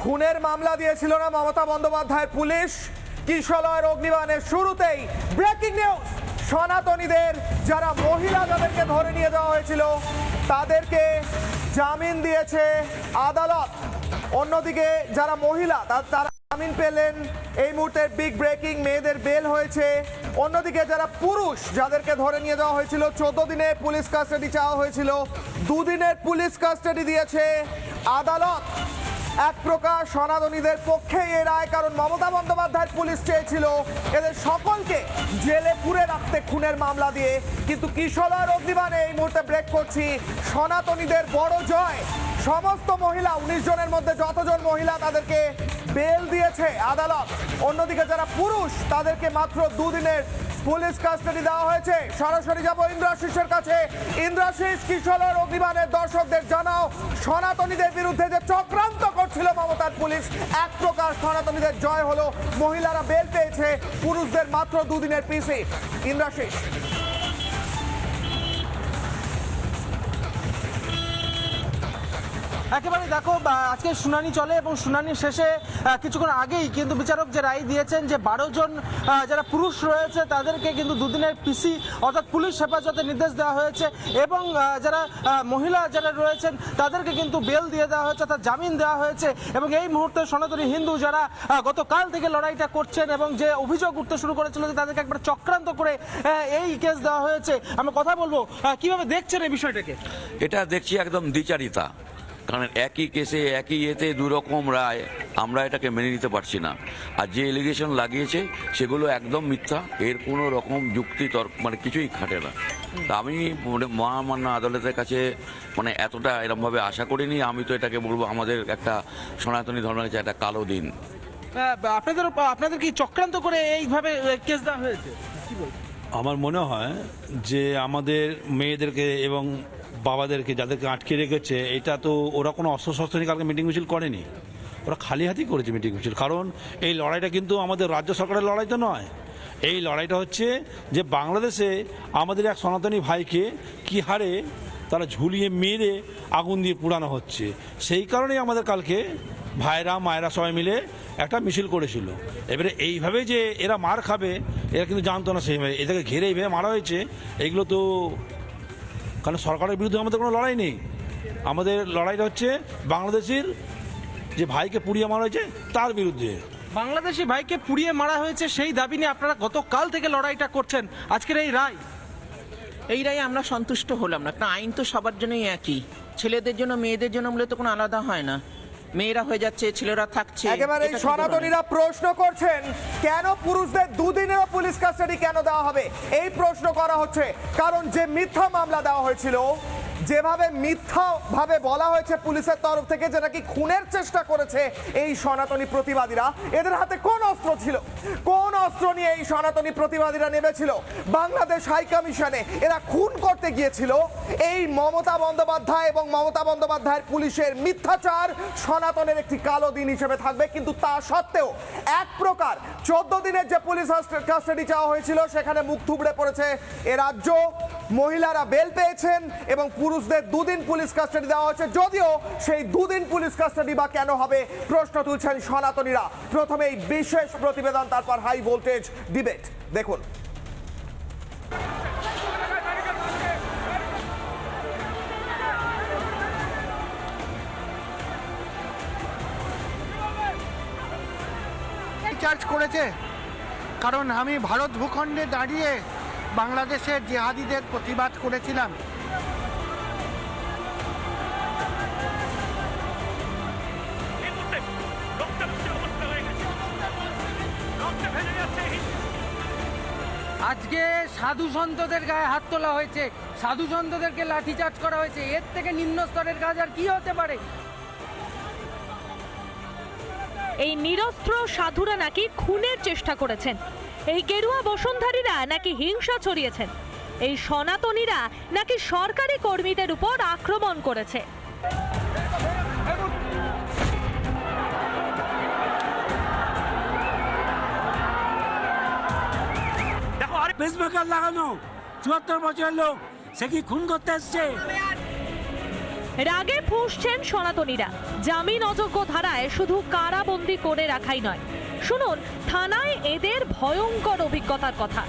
খুনের মামলা দিয়েছিল না মমতা বন্দ্যোপাধ্যায়ের পুলিশ? কিশলয়ের অগ্নিবাণের শুরুতেই ব্রেকিং নিউজ, সনাতনীদের যারা মহিলা যাদেরকে ধরে নিয়ে যাওয়া হয়েছিল তাদেরকে জামিন দিয়েছে আদালত। অন্যদিকে যারা মহিলা তারা জামিন পেলেন। এই মুহূর্তে বিগ ব্রেকিং, মেয়েদের বেল হয়েছে। অন্যদিকে যারা পুরুষ যাদেরকে ধরে নিয়ে যাওয়া হয়েছিল 14 দিনের পুলিশ কাস্টাডি চাওয়া হয়েছিল, 2 দিনের পুলিশ কাস্টাডি দিয়েছে আদালত। এক প্রকার সনাতনীদের পক্ষে এই রায়, কারণ মমতা বন্দ্যোপাধ্যায়ের পুলিশ চেয়েছিল এদের সকলকে জেলে পুরে রাখতে খুনের মামলা দিয়ে। কিন্তু কিশলয়ের অগ্নিবাণে এই মুহূর্তে ব্রেক করছি, সনাতনীদের বড় জয়। সমস্ত মহিলা 19 জনের মধ্যে যতজন মহিলা তাদেরকে বেল দিয়েছে আদালত। অন্যদিকে যারা পুরুষ তাদেরকে মাত্র 2 দিনের পুলিশ কাস্টাডি দেওয়া হয়েছে। সরাসরি যাব ইন্দ্রাশিসের কাছে। ইন্দ্রাশিস, কিশলয়ের অগ্নিবাণের দর্শকদের জানাও, সনাতনীদের বিরুদ্ধে যে চক্রান্ত করছিল মমতার পুলিশ, এক প্রকার সনাতনীদের জয় হলো। মহিলারা বেল পেয়েছে, পুরুষদের মাত্র 2 দিনের পিসি। ইন্দ্রাশিস, একেবারে দেখো, আজকে শুনানি চলে এবং শুনানির শেষে কিছুক্ষণ আগেই কিন্তু বিচারক যে রায় দিয়েছেন যে 12 জন যারা পুরুষ রয়েছে তাদেরকে কিন্তু 2 দিনের পিসি অর্থাৎ পুলিশ হেফাজতে নির্দেশ দেওয়া হয়েছে এবং যারা মহিলা যারা রয়েছেন তাদেরকে কিন্তু বেল দিয়ে দেওয়া হয়েছে অর্থাৎ জামিন দেওয়া হয়েছে। এবং এই মুহূর্তে সনাতনী হিন্দু যারা গতকাল থেকে লড়াইটা করছেন এবং যে অভিযোগ উঠতে শুরু করেছিল যে তাদেরকে একবার চক্রান্ত করে এই কেস দেওয়া হয়েছে, আমরা কথা বলবো কিভাবে দেখছেন এই বিষয়টাকে? এটা দেখছি একদম দ্বিচারিতা, কারণ একই কেসে একই ইয়েতে 2 রকম রায়, আমরা এটাকে মেনে নিতে পারছি না। আর যে এলিগেশন লাগিয়েছে সেগুলো একদম মিথ্যা, এর কোনো রকম যুক্তি তর্ক মানে কিছুই খাটে না। তা আমি মহামান্য আদালতের কাছে মানে এতটা এরকমভাবে আশা করিনি। আমি তো এটাকে বলবো আমাদের একটা সনাতনী ধর্মের কাছে একটা কালো দিন। আপনাদের কি চক্রান্ত করে এইভাবে কেস দেওয়া হয়েছে? কি বলছেন? আমার মনে হয় যে আমাদের মেয়েদেরকে এবং বাবাদেরকে যাদেরকে আটকে রেখেছে, এটা তো ওরা কোনো অস্ত্রশস্ত্র নিয়ে কালকে মিটিং মিছিল করেনি, ওরা খালি হাতেই করেছে মিটিং মিছিল। কারণ এই লড়াইটা কিন্তু আমাদের রাজ্য সরকারের লড়াই তো নয়, এই লড়াইটা হচ্ছে যে বাংলাদেশে আমাদের এক সনাতনী ভাইকে কি হারে তারা ঝুলিয়ে মেরে আগুন দিয়ে পুড়ানো হচ্ছে। সেই কারণেই আমাদের কালকে ভাইরা মায়েরা সবাই মিলে একটা মিছিল করেছিল। এবারে এইভাবে যে এরা মার খাবে এরা কিন্তু জানতো না, সেইভাবে এদেরকে ঘিরে এইভাবে মারা হয়েছে। এগুলো তো কারণ সরকারের বিরুদ্ধে আমাদের কোনো লড়াই নেই, আমাদের লড়াইটা হচ্ছে বাংলাদেশের যে ভাইকে পুড়িয়ে মারা হয়েছে তার বিরুদ্ধে। বাংলাদেশি ভাইকে পুড়িয়ে মারা হয়েছে সেই দাবি নিয়ে আপনারা গতকাল থেকে লড়াইটা করছেন, আজকের এই রায় আমরা সন্তুষ্ট হলাম না। কারণ আইন তো সবার জন্যই একই, ছেলেদের জন্য মেয়েদের জন্য বলে তো কোনো আলাদা হয় না। মেয়েরা হয়ে যাচ্ছে, ছেলেরা থাকছে। একেবারে সনাতনীরা প্রশ্ন করছেন কেন পুরুষদের 2 দিনেরও পুলিশ কাস্টাডি কেন দেওয়া হবে, এই প্রশ্ন করা হচ্ছে। কারণ যে মিথ্যা মামলা দেওয়া হয়েছিল, যেভাবে মিথ্যা ভাবে বলা হয়েছে পুলিশের তরফ থেকে যে নাকি খুনের চেষ্টা করেছে এই সনাতনী প্রতিবাদীরা, এদের হাতে কোন অস্ত্র ছিল? কোন অস্ত্র নিয়ে এই সনাতনী প্রতিবাদীরা নেমেছিল বাংলাদেশ হাই কমিশনে? এরা খুন করতে গিয়েছিল এই মমতা বন্দ্যোপাধ্যায় এবং মমতা বন্দ্যোপাধ্যায়ের পুলিশের মিথ্যাচার সনাতনের একটি কালো দিন হিসেবে থাকবে। কিন্তু তা সত্ত্বেও এক প্রকার 14 দিনের যে পুলিশ কাস্টাডি চাওয়া হয়েছিল সেখানে মুখ থুবড়ে পড়েছে এ রাজ্য। মহিলারা বেল পেয়েছেন এবং পুরুষদের 2 দিন পুলিশ কাস্টাডি দেওয়া হচ্ছে। যদিও সেই 2 দিন পুলিশ কাস্টাডি বা কেন হবে প্রশ্ন তুলছেন সনাতনীরা। প্রথমে এই বিশেষ প্রতিবেদন, তারপর হাই ভোল্টেজ ডিবেট দেখুন। চার্জ করেছে কারণ আমি ভারত ভূখণ্ডে দাঁড়িয়ে বাংলাদেশের জিহাদিদের প্রতিবাদ করেছিলাম। আজকে সাধু সন্তদের গায়ে হাত তোলা হয়েছে, সাধু সন্তদেরকে লাঠিচার্জ করা হয়েছে, এর থেকে নিম্ন স্তরের কাজ আর কি হতে পারে? এই নিরস্ত্র সাধুরা নাকি খুনের চেষ্টা করেছেন, এই গেরুয়া বসনধারীরা নাকি হিংসা ছড়িয়েছেন, এই সনাতনীরা নাকি সরকারি কর্মীদের উপর আক্রমণ করেছে। দেখো আরে পেসমেকার লাগানো 74 বছরের লোক, সে কি খুন করতে এসছে? রাগে ফুঁসছেন সনাতনীরা। জামিন অযোগ্য ধারায় শুধু কারাবন্দী করে রাখাই নয়, শুনুন থানায় এদের ভয়ঙ্কর অভিজ্ঞতার কথা।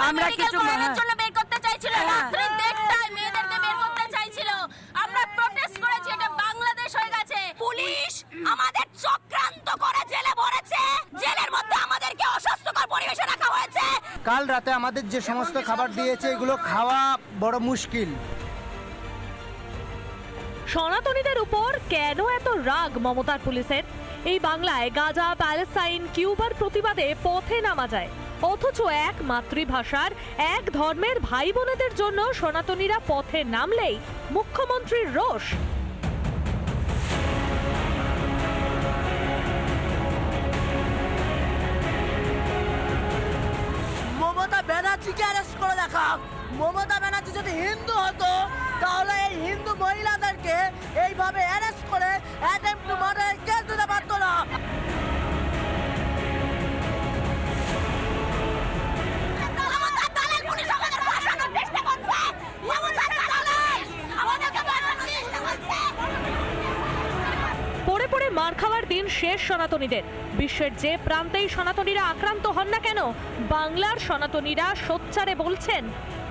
আমরা কিছু জন্য বের করতে চাইছিল, রাত্রি 1:30টায় মেয়েদেরকে বের করতে চাইছিল। আমরা প্রোটেস্ট করেছি, এটা বাংলাদেশ হয়ে গেছে। পুলিশ আমাদের চক্রান্ত করে জেলে ভরেছে, জেলের মধ্যে আমাদেরকে অস্বাস্থ্যকর পরিবেশে রাখা হয়েছে। কাল রাতে আমাদের যে সমস্ত খাবার দিয়েছে এগুলো খাওয়া বড় মুশকিল। সনাতনীদের উপর কেন এত রাগ মমতার পুলিশের? এই বাংলায় গাজা, প্যালেস্তাইন, কিউবার প্রতিবাদে পথে নামা যায়, অথচ এক মাতৃভাষার, এক ধর্মের ভাই বোনেদের জন্য সনাতনীরা পথে নামলেই মুখ্যমন্ত্রীর রোষ। মমতা ব্যানার্জিকে অ্যারেস্ট করে দেখাক। মমতা ব্যানার্জি যদি হিন্দু হতো তাহলে এই হিন্দু মহিলাদেরকে এইভাবে অ্যারেস্ট করে অ্যাটেম্পট টু মার্ডারে কেস দিতে পারতো না। পড়ে পড়ে মার খাওয়ার দিন শেষ সনাতনীদের। বিশ্বের যে প্রান্তেই সনাতনীরা আক্রান্ত হন না কেন, বাংলার সনাতনীরা সোচ্চারে বলছেন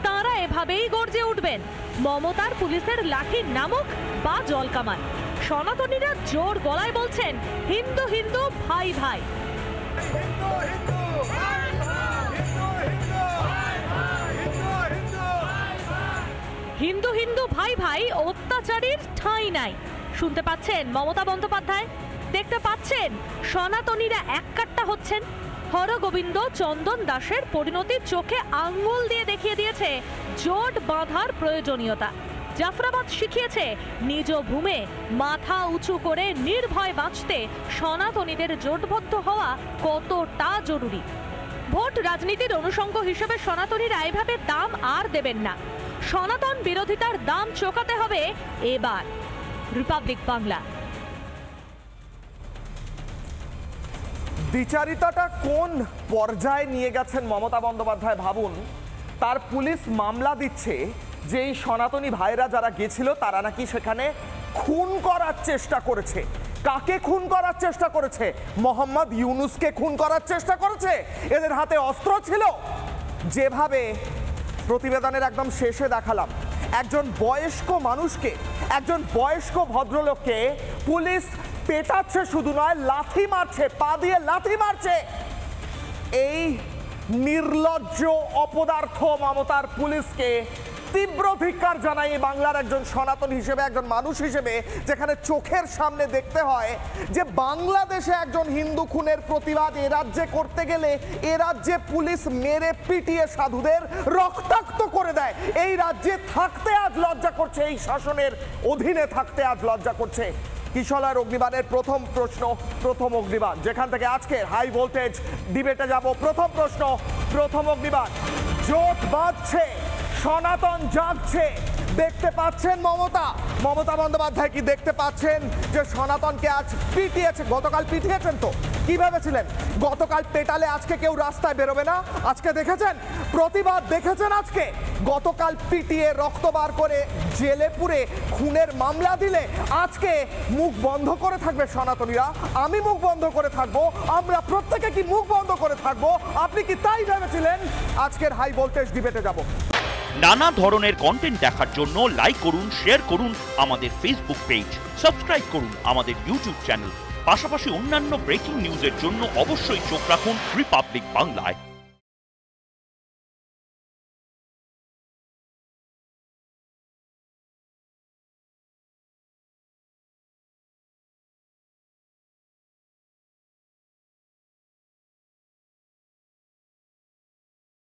তারা এভাবেই গর্জে উঠবেন, মমতার পুলিশের লাঠির নামক বা জলকামান। সনাতনীরা জোর গলায় বলছেন হিন্দু হিন্দু ভাই ভাই। হিন্দু হিন্দু ভাই ভাই অত্যাচারীর ঠাঁই নাই। শুনতে পাচ্ছেন মমতা বন্দ্যোপাধ্যায়, দেখতে পাচ্ছেন সনাতনীরা এক কাট্টা হচ্ছেন। হরগোবিন্দ চন্দন দাসের পরিণতি চোখে আঙ্গুল দিয়ে দেখিয়ে দিয়েছে জোট বাঁধার প্রয়োজনীয়তা। জাফরাবাদ শিখিয়েছে নিজ ভূমে মাথা উঁচু করে নির্ভয় বাঁচতে সনাতনীদের জোটবদ্ধ হওয়া কতটা জরুরি। ভোট রাজনীতির অনুষঙ্গ হিসেবে সনাতনীরা এভাবে দাম আর দেবেন না। সনাতন বিরোধিতার দাম চোকাতে হবে এবার। রিপাবলিক বাংলা। দ্বিচারিতাটা কোন পর্যায়ে নিয়ে গেছেন মমতা বন্দ্যোপাধ্যায় ভাবুন। তার পুলিশ মামলা দিচ্ছে যে এই সনাতনী ভাইরা যারা গেছিল তারা নাকি সেখানে খুন করার চেষ্টা করেছে। কাকে খুন করার চেষ্টা করেছে? মোহাম্মদ ইউনুসকে খুন করার চেষ্টা করেছে। এদের হাতে অস্ত্র ছিল। যেভাবে প্রতিবেদনের একদম শেষে দেখালাম, একজন বয়স্ক মানুষকে, একজন বয়স্ক ভদ্রলোককে পুলিশ পেটাচ্ছে, শুধু নয় লাথি মারছে, পা দিয়ে লাথি মারছে। এই নির্লজ্জ অপদার্থ মমতার পুলিশকে তীব্র ধিক্কার জানাই বাংলার একজন সনাতন হিসেবে, একজন মানুষ হিসেবে, যেখানে চোখের সামনে দেখতে হয় যে বাংলাদেশে একজন হিন্দু খুনের প্রতিবাদ এ রাজ্যে করতে গেলে এ রাজ্যে পুলিশ মেরে পিটিয়ে সাধুদের রক্তাক্ত করে দেয়। এই রাজ্যে থাকতে আজ লজ্জা করছে, এই শাসনের অধীনে থাকতে আজ লজ্জা করছে। কিশলয়ের অগ্নিবাণের প্রথম প্রশ্ন, প্রথম অগ্নিবাণ, যেখান থেকে আজকে হাই ভোল্টেজ ডিবেটে যাব। প্রথম প্রশ্ন, প্রথম অগ্নিবাণ। জোট বাঁধছে, সনাতন জাগছে, দেখতে পাচ্ছেন মমতা বন্দ্যোপাধ্যায় কি দেখতে পাচ্ছেন যে সনাতনকে আজ পিটিয়েছে? গতকাল পিটিয়েছেন তো, কি ভেবেছিলেন গতকাল পেটালে আজকে কেউ রাস্তায় বেরোবে না? আজকে দেখেছেন প্রতিবাদ, দেখেছেন আজকে গতকাল পিটিয়ে রক্ত বার করে জেলে পুরে খুনের মামলা দিলে আজকে মুখ বন্ধ করে থাকবে সনাতনীরা? আমি মুখ বন্ধ করে থাকবো, আমরা প্রত্যেকে কি মুখ বন্ধ করে থাকবো? আপনি কি তাই ভেবেছিলেন? আজকের হাই ভোল্টেজ ডিবেটে যাব। নানা ধরনের কন্টেন্ট দেখার জন্য লাইক করুন, শেয়ার করুন আমাদের ফেসবুক পেজ, সাবস্ক্রাইব করুন আমাদের ইউটিউব চ্যানেল। পাশাপাশি অন্যান্য ব্রেকিং নিউজের জন্য অবশ্যই চোখ রাখুন রিপাবলিক বাংলায়।